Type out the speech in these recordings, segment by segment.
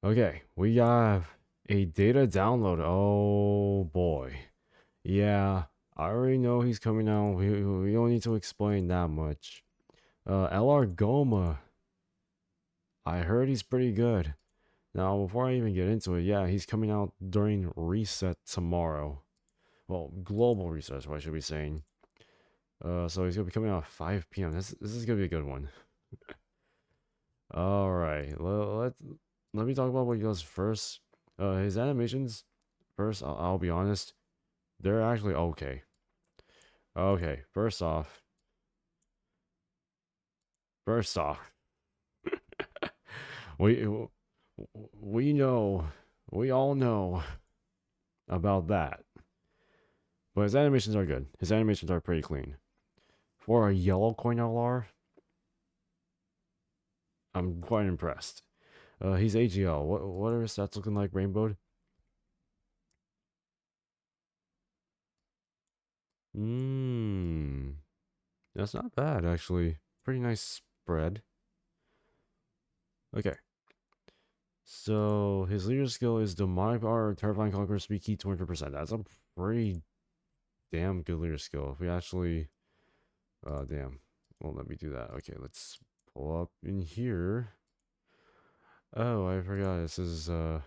Okay, we got a data download. Oh boy. Yeah, I already know he's coming out. We don't need to explain that much. LR Goma. I heard he's pretty good. Now, before I even get into it, yeah, he's coming out during reset tomorrow. Well, global reset is what I should be saying. So he's gonna be coming out at 5 p.m. This is gonna be a good one. All right, let me talk about what he does first. His animations. First, I'll be honest, they're actually okay. Okay, first off, we we know, we all know about that. But his animations are good. His animations are pretty clean. For a yellow coin LR, I'm quite impressed. He's AGL. What are his stats looking like, Rainbowed? Mmm, that's not bad actually. Pretty nice spread. Okay. So his leader skill is Demonic Power, Terrifying Conqueror, Speed Key 200%. That's a pretty damn good leader skill. If we actually, damn. Well, let me do that. Okay, let's pull up in here. Oh, I forgot. This is, oh,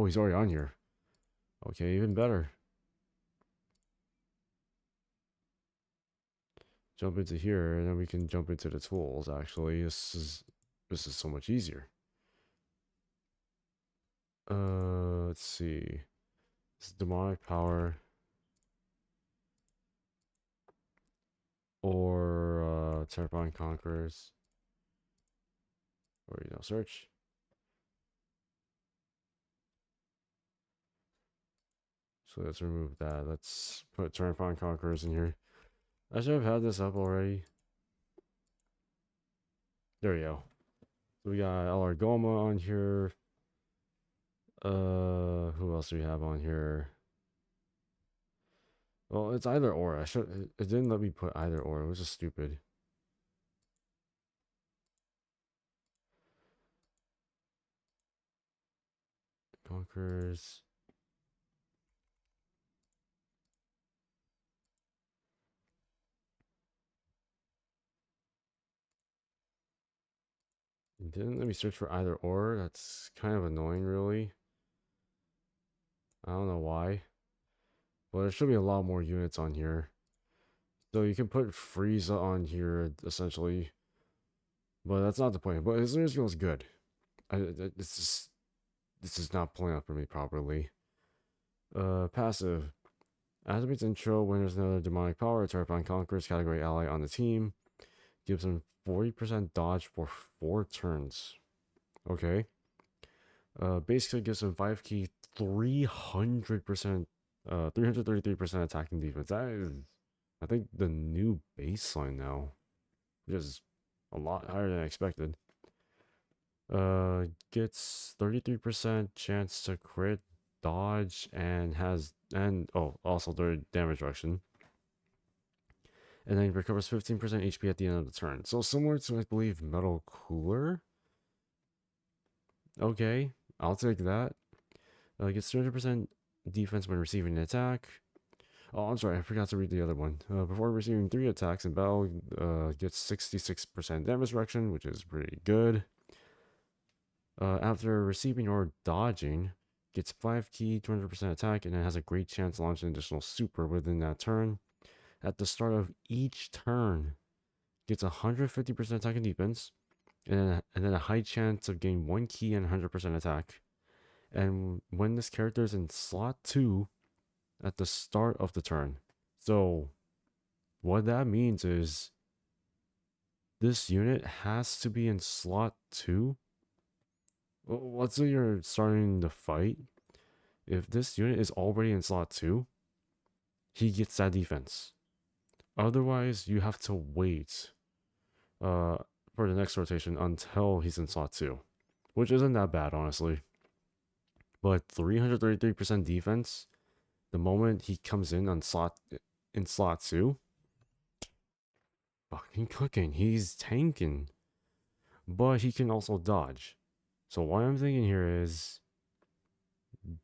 he's already on here. Okay, even better. Jump into here, and then we can jump into the tools. Actually, this is so much easier. Let's see. This demonic power or terrifying conquerors. Or search. So let's remove that. Let's put terrifying conquerors in here. I should have had this up already. There we go. So we got LR Goma on here. Who else do we have on here? Well, it's either or. It didn't let me put either or. It was just stupid. Conquerors. It didn't let me search for either or. That's kind of annoying, really. I don't know why. But there should be a lot more units on here. So you can put Frieza on here, essentially. But that's not the point. But his leader skill is good. This is not playing out for me properly. Passive. Activates intro when there's another demonic power, terrifying conquerors category ally on the team. Gives him 40% dodge for 4 turns. Okay. Basically gives him 5 key 300%, 333% attacking defense. That is, I think, the new baseline now, which is a lot higher than I expected. Gets 33% chance to crit, dodge, and also their damage reduction. And then recovers 15% HP at the end of the turn. So similar to, I believe, Metal Cooler. Okay, I'll take that. Gets 200% defense when receiving an attack. Oh, I'm sorry, I forgot to read the other one. Before receiving 3 attacks in battle, gets 66% damage reduction, which is pretty good. After receiving or dodging, gets 5 key, 200% attack, and it has a great chance to launch an additional super within that turn. At the start of each turn, gets 150% attack and defense, and then a high chance of getting 1 key and 100% attack. And when this character is in slot 2 at the start of the turn. So, what that means is this unit has to be in slot 2. Let's say you're starting the fight. If this unit is already in slot 2, he gets that defense. Otherwise, you have to wait uh, for the next rotation until he's in slot 2, which isn't that bad, honestly. But 333% defense, the moment he comes in slot 2, fucking cooking. He's tanking. But he can also dodge. So what I'm thinking here is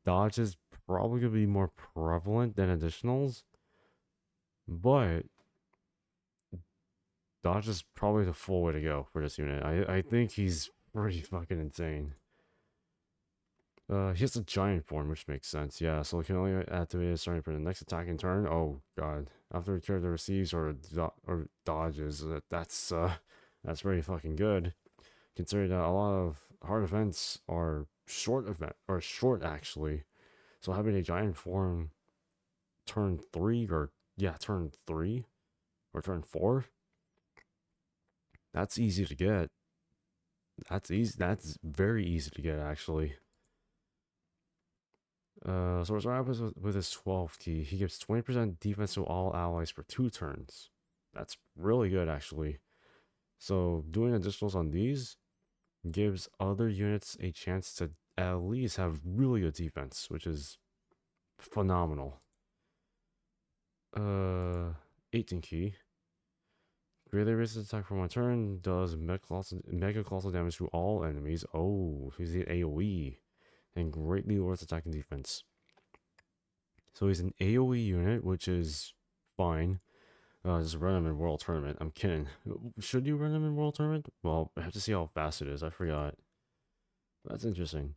dodge is probably gonna be more prevalent than additionals, but dodge is probably the full way to go for this unit. I think he's pretty fucking insane. He has a giant form, which makes sense. Yeah, so it can only activate it starting for the next attacking turn. Oh god, after the character receives or dodges, that's very fucking good. Considering that a lot of hard events are short actually. So having a giant form turn 3 or yeah, turn 3 or turn 4, that's easy to get. That's easy. That's very easy to get actually. So what happens with his 12 key? He gives 20% defense to all allies for 2 turns. That's really good actually. So doing additionals on these gives other units a chance to at least have really good defense, which is phenomenal. 18 key. Greatly raises attack for 1 turn, does mega colossal damage to all enemies. Oh, he's the AoE. And greatly lowers attack and defense. So he's an AoE unit, which is fine. Just run him in World Tournament. I'm kidding. Should you run him in World Tournament? Well, I have to see how fast it is. I forgot. That's interesting.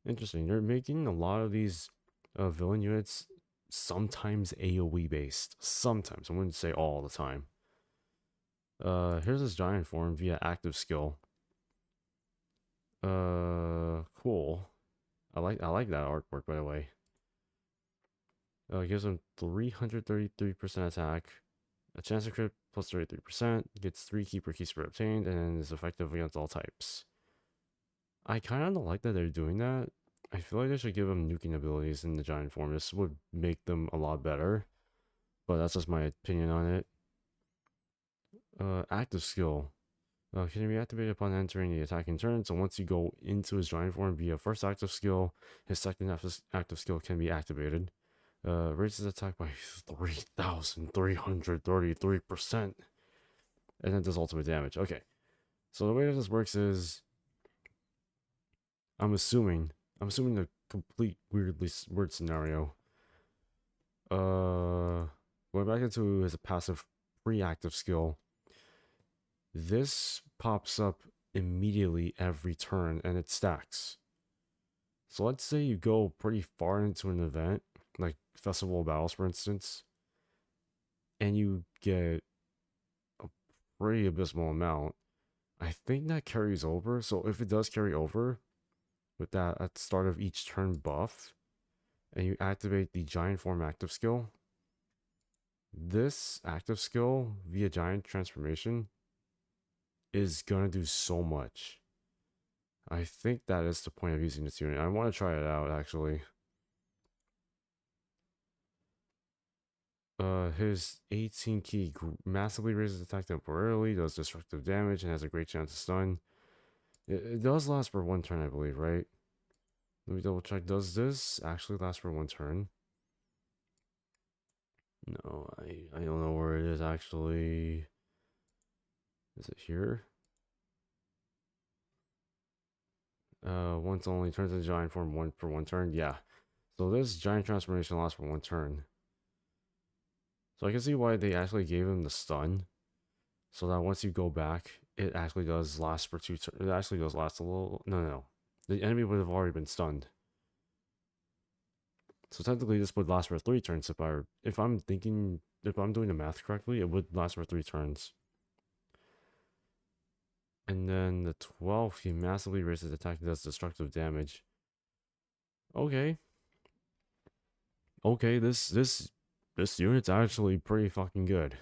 Interesting. They're making a lot of these villain units sometimes AoE based. Sometimes. I wouldn't say all the time. Here's his giant form via active skill. Cool. I like that artwork, by the way. Gives him 333% attack, a chance to crit plus 33%, gets 3 keeper keys per obtained, and is effective against all types. I kind of don't like that they're doing that. I feel like they should give him nuking abilities in the giant form. This would make them a lot better, but that's just my opinion on it. Active skill. Can be activated upon entering the attacking turn. So once you go into his giant form via first active skill, his second active skill can be activated. Raises attack by 3,333%. And then does ultimate damage. Okay. So the way that this works is I'm assuming the complete weird scenario. Going back into his passive pre-active skill. This pops up immediately every turn and it stacks. So let's say you go pretty far into an event, like Festival of Battles, for instance, and you get a pretty abysmal amount. I think that carries over. So if it does carry over with that at the start of each turn buff, and you activate the giant form active skill, this active skill via giant transformation is gonna do so much. I think that is the point of using this unit. I want to try it out actually. His 18 key massively raises attack temporarily, does destructive damage, and has a great chance to stun. It does last for 1 turn, I believe, right? Let me double check. Does this actually last for 1 turn? No, I don't know where it is actually. Is it here? Once only turns into giant form for 1 turn. Yeah. So this giant transformation lasts for 1 turn. So I can see why they actually gave him the stun. So that once you go back, it actually does last for 2 turns. It actually does last a little. No. The enemy would have already been stunned. So technically, this would last for 3 turns. If I'm doing the math correctly, it would last for 3 turns. And then the 12, he massively raises attack and does destructive damage. Okay. Okay, this unit's actually pretty fucking good.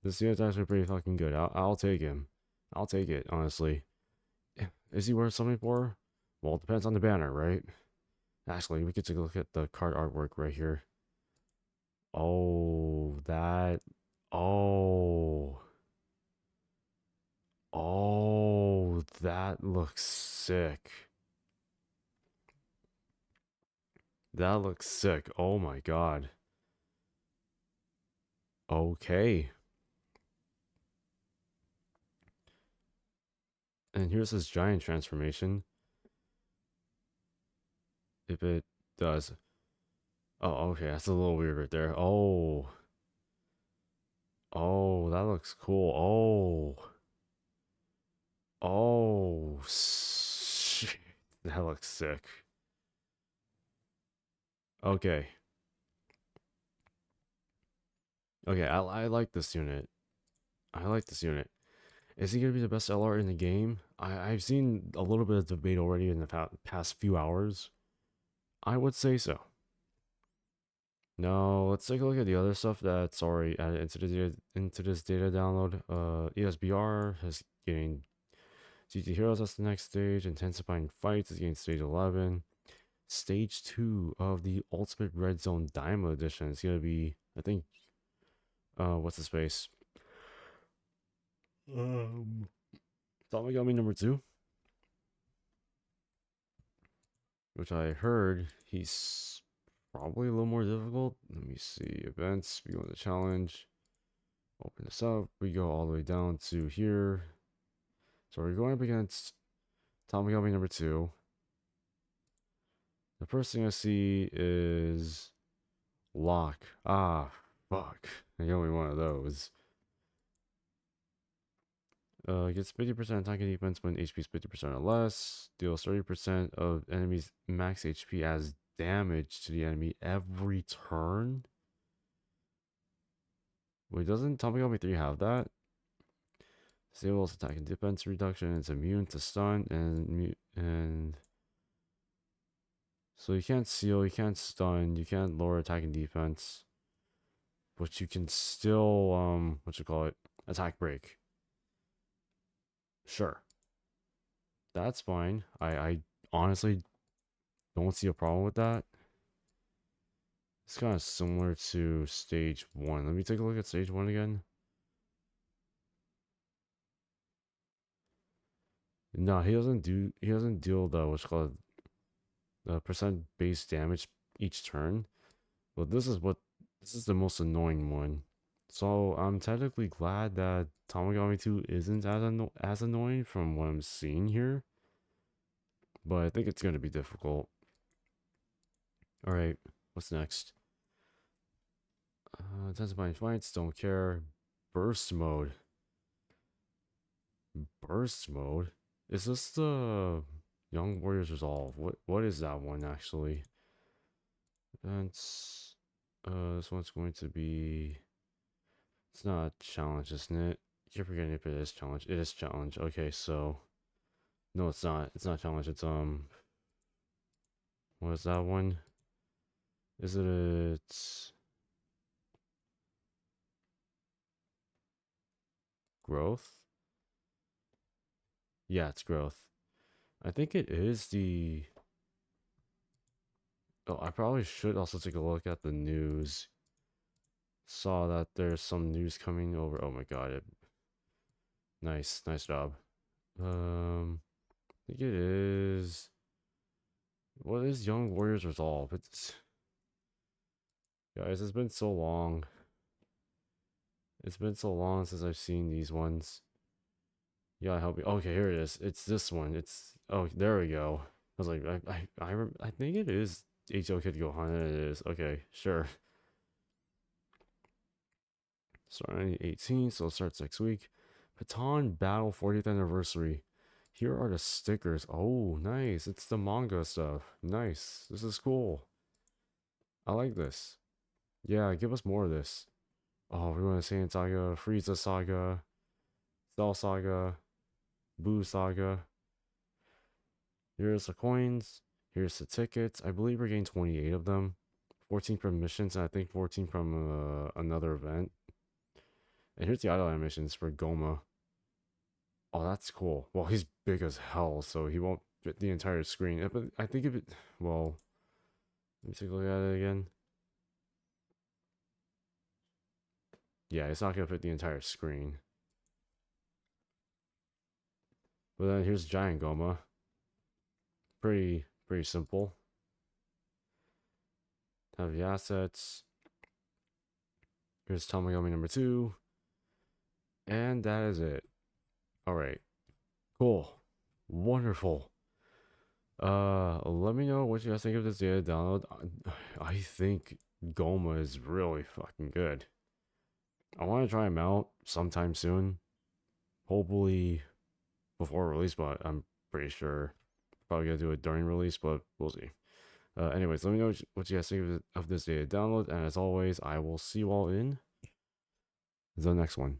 This unit's actually pretty fucking good. I'll take him. I'll take it, honestly. Is he worth something for? Well, it depends on the banner, right? Actually, we could take a look at the card artwork right here. Oh, that. Oh. Oh, that looks sick. That looks sick. Oh my god. Okay. And here's his giant transformation. If it does. Oh, okay, that's a little weird right there. Oh. Oh, that looks cool. Oh. Oh. Shit. That looks sick. Okay. Okay, I like this unit. I like this unit. Is he gonna be the best LR in the game? I've seen a little bit of debate already in the past few hours. I would say so. Now let's take a look at the other stuff that's already added into this data download. ESBR has gained GT Heroes. That's the next stage. Intensifying Fights is getting stage 11. Stage 2 of the Ultimate Red Zone Daima Edition is gonna be, I think, what's the space? Tomigami number 2, which I heard he's probably a little more difficult. Let me see. Events, we go to the challenge. Open this up. We go all the way down to here. So we're going up against Tomigami number 2. The first thing I see is Lock. Ah, fuck. I got me one of those. Gets 50% attack and defense when HP is 50% or less. Deals 30% of enemy's max HP as damage to the enemy every turn. Wait, doesn't Tomigami 3 have that? Disables attack and defense reduction. It's immune to stun and so you can't seal, you can't stun, you can't lower attack and defense, but you can still what you call it, attack break. Sure, that's fine. I honestly don't see a problem with that. It's kind of similar to stage 1. Let me take a look at stage 1 again. No, he doesn't deal the what's called percent base damage each turn. But this is the most annoying one. So I'm technically glad that Tomigami 2 isn't as annoying from what I'm seeing here. But I think it's gonna be difficult. Alright, what's next? Intensifying fights, don't care. Burst mode. Burst mode? Is this the Young Warriors Resolve? What is that one actually? Events. This one's going to be, it's not a challenge, isn't it? You're forgetting if it is challenge. It is challenge. Okay, so no, it's not. It's not challenge. It's what is that one? Is it growth? Yeah, it's growth. I think it is the. Oh, I probably should also take a look at the news. Saw that there's some news coming over. Oh my god! Nice, nice job. I think it is. What is Young Warriors Resolve? It's, guys, it's been so long. It's been so long since I've seen these ones. Yeah, help me. Okay, here it is. It's this one. It's, oh, there we go. I was like, I think it is HO Kid Gohan. It is. Okay, sure. Starting 18, so it starts next week. Baton Battle 40th anniversary. Here are the stickers. Oh, nice. It's the manga stuff. Nice. This is cool. I like this. Yeah, give us more of this. Oh, we're going to Saiyan Saga, Frieza Saga, Cell Saga, Boo Saga. Here's the coins. Here's the tickets. I believe we're getting 28 of them. 14 from missions, and I think 14 from another event. And here's the idle animations for GOMAH. Oh, that's cool. Well, he's big as hell, so he won't fit the entire screen. But I think if it, well, let me take a look at it again. Yeah, it's not gonna fit the entire screen. But then here's Giant GOMAH. Pretty simple. Have the assets. Here's Tomigami number 2. And that is it. Alright. Cool. Wonderful. Let me know what you guys think of this data download. I think Goma is really fucking good. I want to try him out sometime soon. Hopefully before release, but I'm pretty sure probably gonna do it during release, but we'll see. Anyways, let me know what you guys think of this data download, and as always, I will see you all in the next one.